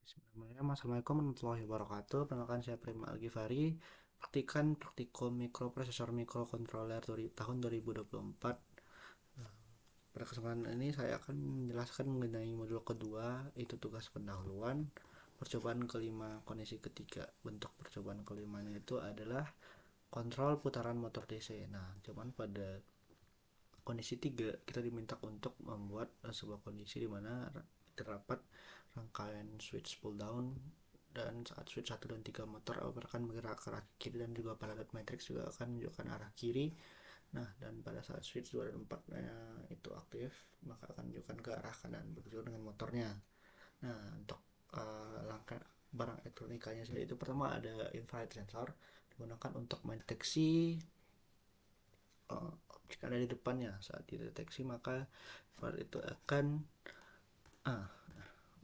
Bismillahirrahmanirrahim. Assalamualaikum warahmatullahi wabarakatuh. Perkenalkan saya Prima Algifari. Praktikan praktikum mikroprosesor mikrokontroler dari tahun 2024. Pada kesempatan ini saya akan menjelaskan mengenai modul kedua, itu tugas pendahuluan. Percobaan kelima, kondisi ketiga. Bentuk percobaan kelimanya itu adalah kontrol putaran motor DC. Nah, cuman pada kondisi 3 kita diminta untuk membuat sebuah kondisi di mana terdapat rangkaian switch pull down, dan saat switch 1 dan 3 motor akan bergerak ke arah kiri, dan juga pada dot matrix juga akan menunjukkan arah kiri. Nah, dan pada saat switch 2 dan 4 itu aktif, maka akan menunjukkan ke arah kanan, begitu dengan motornya. Nah, untuk langkah barang elektronikanya sendiri itu pertama ada infrared sensor, digunakan untuk mendeteksi objek ada di depannya. Saat dideteksi maka infrared itu akan ah,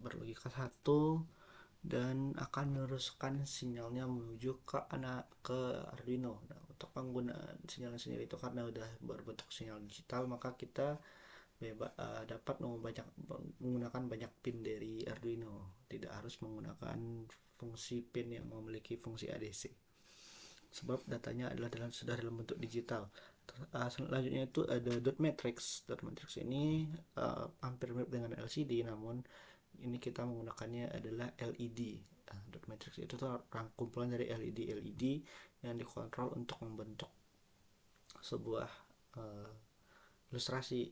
berlogika satu dan akan meneruskan sinyalnya menuju ke Arduino. Nah, untuk penggunaan sinyal sendiri itu karena udah berbentuk sinyal digital, maka kita dapat menggunakan banyak pin dari Arduino, tidak harus menggunakan fungsi pin yang memiliki fungsi ADC, sebab datanya adalah sudah dalam bentuk digital. Selanjutnya itu ada dot matrix. Dot matrix ini hampir mirip dengan LCD, namun ini kita menggunakannya adalah LED. Dot matrix itu tuh kumpulan dari LED yang dikontrol untuk membentuk sebuah ilustrasi,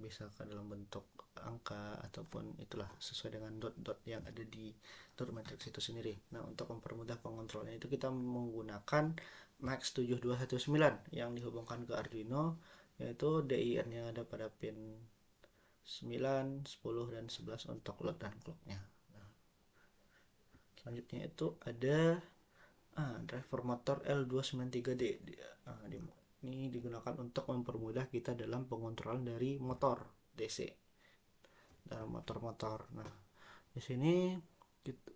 bisa dalam bentuk angka ataupun itulah sesuai dengan dot-dot yang ada di dot matrix itu sendiri. Nah, untuk mempermudah pengontrolnya itu kita menggunakan MAX7219 yang dihubungkan ke Arduino, yaitu DIR-nya ada pada pin 9, 10, dan 11 untuk load dan clock-nya. Nah, selanjutnya itu ada driver motor L293D. Ini digunakan untuk mempermudah kita dalam pengontrolan dari motor DC dalam motor-motor. Nah, di sini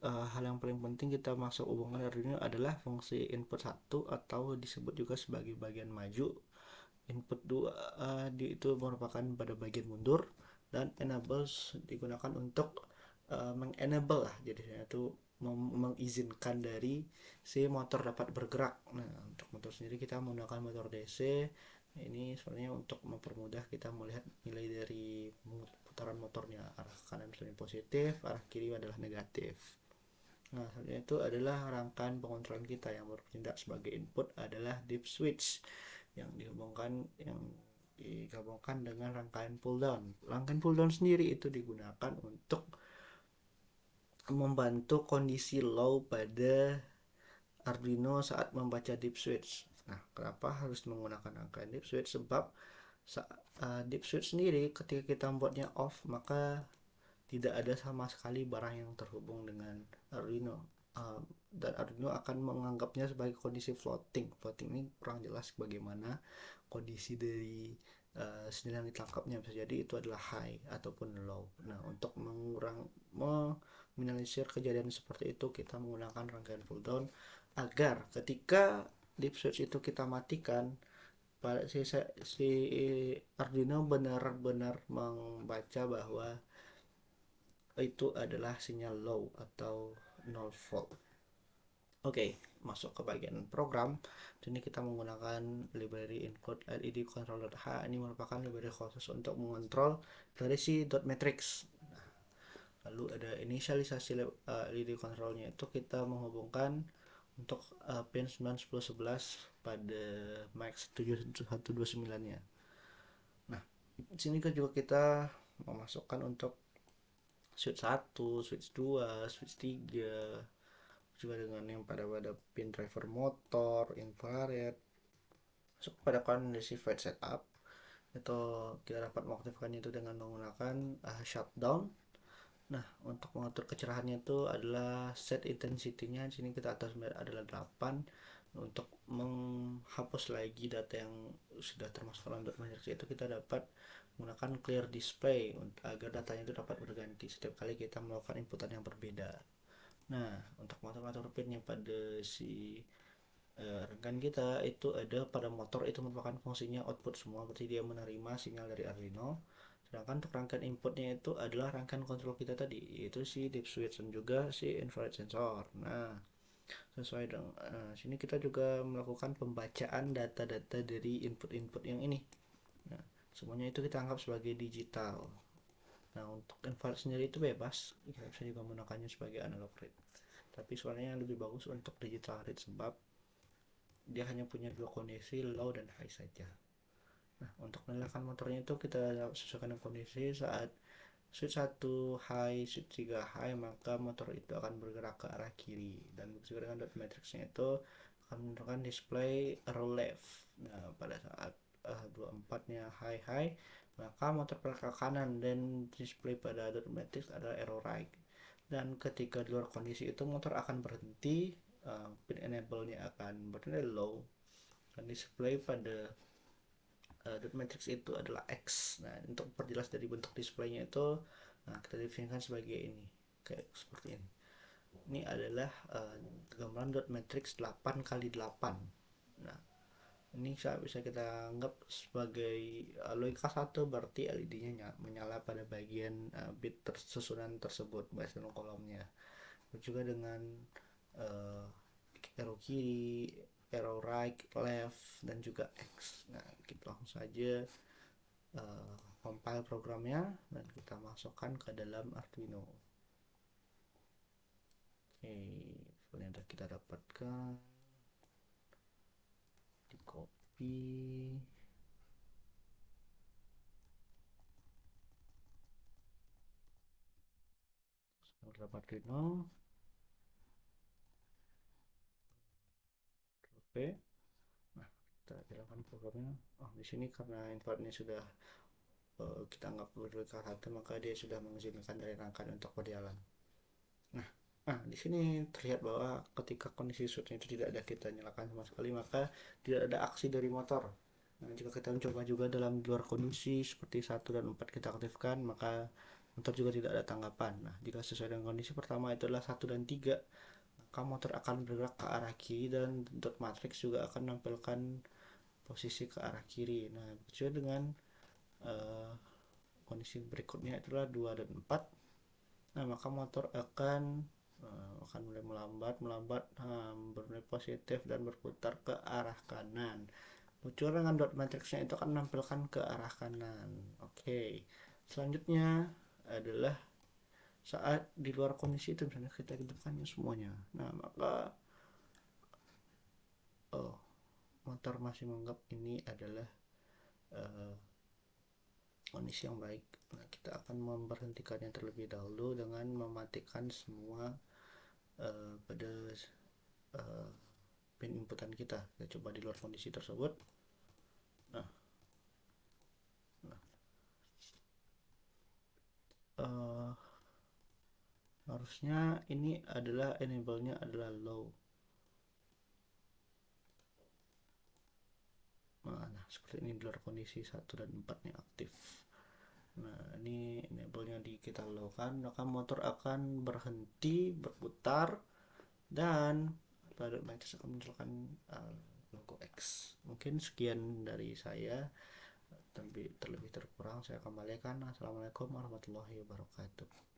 hal yang paling penting kita masuk hubungan Arduino adalah fungsi input 1 atau disebut juga sebagai bagian maju. Input 2 itu merupakan pada bagian mundur, dan enables digunakan untuk mengenable lah, jadi itu mengizinkan dari si motor dapat bergerak. Nah, untuk motor sendiri kita menggunakan motor DC. Ini sebenarnya untuk mempermudah kita melihat nilai dari putaran motornya, arah kanan misalnya positif, arah kiri adalah negatif. Nah, selanjutnya itu adalah rangkaian pengontrolan kita yang bertindak sebagai input adalah dip switch yang digabungkan dengan rangkaian pull down. Rangkaian pull down sendiri itu digunakan untuk membantu kondisi low pada Arduino saat membaca dip switch. Nah, kenapa harus menggunakan rangkaian dip switch? Sebab dip switch sendiri ketika kita membuatnya off, maka tidak ada sama sekali barang yang terhubung dengan Arduino. Dan Arduino akan menganggapnya sebagai kondisi floating. Floating ini kurang jelas bagaimana kondisi dari sinyal yang ditangkapnya, bisa jadi itu adalah high ataupun low. Nah, untuk meminimalisir kejadian seperti itu, kita menggunakan rangkaian pull down agar ketika deep switch itu kita matikan, pada si Arduino benar-benar membaca bahwa itu adalah sinyal low atau 0 volt. Oke, masuk ke bagian program. Sini kita menggunakan library include LED controller.h. Ini merupakan library khusus untuk mengontrol dari si dot matrix. Nah, lalu ada inisialisasi LED controlnya, itu kita menghubungkan untuk pin 9, 10, 11 pada max 7129-nya. Nah, di sini juga kita memasukkan untuk switch 1, switch 2, switch 3, juga dengan yang pada pin driver motor, infrared. Masuk pada kondisi fade setup, itu kita dapat mengaktifkannya itu dengan menggunakan shutdown. Nah, untuk mengatur kecerahannya itu adalah set intensity-nya. Di sini kita atas adalah 8. Untuk menghapus lagi data yang sudah termasuk dalam dot matrix itu kita dapat menggunakan clear display agar datanya itu dapat berganti setiap kali kita melakukan inputan yang berbeda. Nah, untuk motor-motor pin yang pada si rekan kita itu ada pada motor, itu merupakan fungsinya output semua, berarti dia menerima sinyal dari Arduino. Sedangkan untuk rangkaian inputnya itu adalah rangkaian kontrol kita tadi, yaitu si deep switch dan juga si infrared sensor. Nah, sesuai dengan sini kita juga melakukan pembacaan data-data dari input-input yang ini. Nah, semuanya itu kita anggap sebagai digital. Nah, untuk infrared sendiri itu bebas, kita bisa juga menggunakannya sebagai analog read. Tapi sebenarnya yang lebih bagus untuk digital read sebab dia hanya punya dua kondisi, low dan high saja. Nah, untuk menyalakan motornya itu kita sesuaikan dengan kondisi. Saat switch 1 high, switch 3 high, maka motor itu akan bergerak ke arah kiri. Dan begitu juga dengan dot matrixnya itu akan menunjukkan display arrow left. Nah, pada saat 24-nya high high, maka motor bergerak ke kanan dan display pada dot matrix adalah arrow right. Dan ketika di luar kondisi itu motor akan berhenti, pin enable-nya akan berada low dan display pada dot matrix itu adalah X. Nah, untuk perjelas dari bentuk displaynya itu, nah, kita definisikan sebagai ini, kayak seperti ini. Ini adalah gambaran dot matrix 8 kali 8. Nah, ini bisa kita anggap sebagai logika 1, berarti LED-nya menyala pada bagian bit susunan tersebut, bagian kolomnya. Juga dengan uh, arrow kiri, arrow right, left, dan juga X. Nah, kita langsung saja compile programnya dan kita masukkan ke dalam Arduino. Oke, file yang kita dapatkan, di copy, dalam Arduino. Oke, nah kita jalankan programnya. Oh, di sini karena inputnya sudah kita anggap berdekat satu, maka dia sudah mengizinkan dari rangkaian untuk berjalan. Nah, di sini terlihat bahwa ketika kondisi switch itu tidak ada kita nyalakan sama sekali, maka tidak ada aksi dari motor. Nah, jika kita mencoba juga dalam luar kondisi seperti 1 dan 4 kita aktifkan, maka motor juga tidak ada tanggapan. Nah, jika sesuai dengan kondisi pertama itu adalah 1 dan 3, maka motor akan bergerak ke arah kiri dan dot matrix juga akan menampilkan posisi ke arah kiri. Nah, sesuai dengan uh, kondisi berikutnya itulah 2 dan 4. Nah, maka motor akan mulai melambat bermulai positif dan berputar ke arah kanan. Muncul dengan dot matrixnya itu akan menampilkan ke arah kanan. Oke, selanjutnya adalah saat di luar kondisi itu misalnya kita hidupkannya semuanya. Nah, maka oh, motor masih menganggap ini adalah uh, kondisi yang baik. Nah, kita akan memberhentikannya terlebih dahulu dengan mematikan semua pada uh, pin inputan kita. Kita coba di luar kondisi tersebut. Nah, nah uh, harusnya ini adalah enable-nya adalah low. Nah, seperti ini di luar kondisi 1 dan 4 nya aktif. Nah, ini enable-nya di kita low kan, maka motor akan berhenti berputar dan pada matches akan menunjukkan logo X. Mungkin sekian dari saya, terlebih terkurang saya kembalikan. Assalamualaikum warahmatullahi wabarakatuh.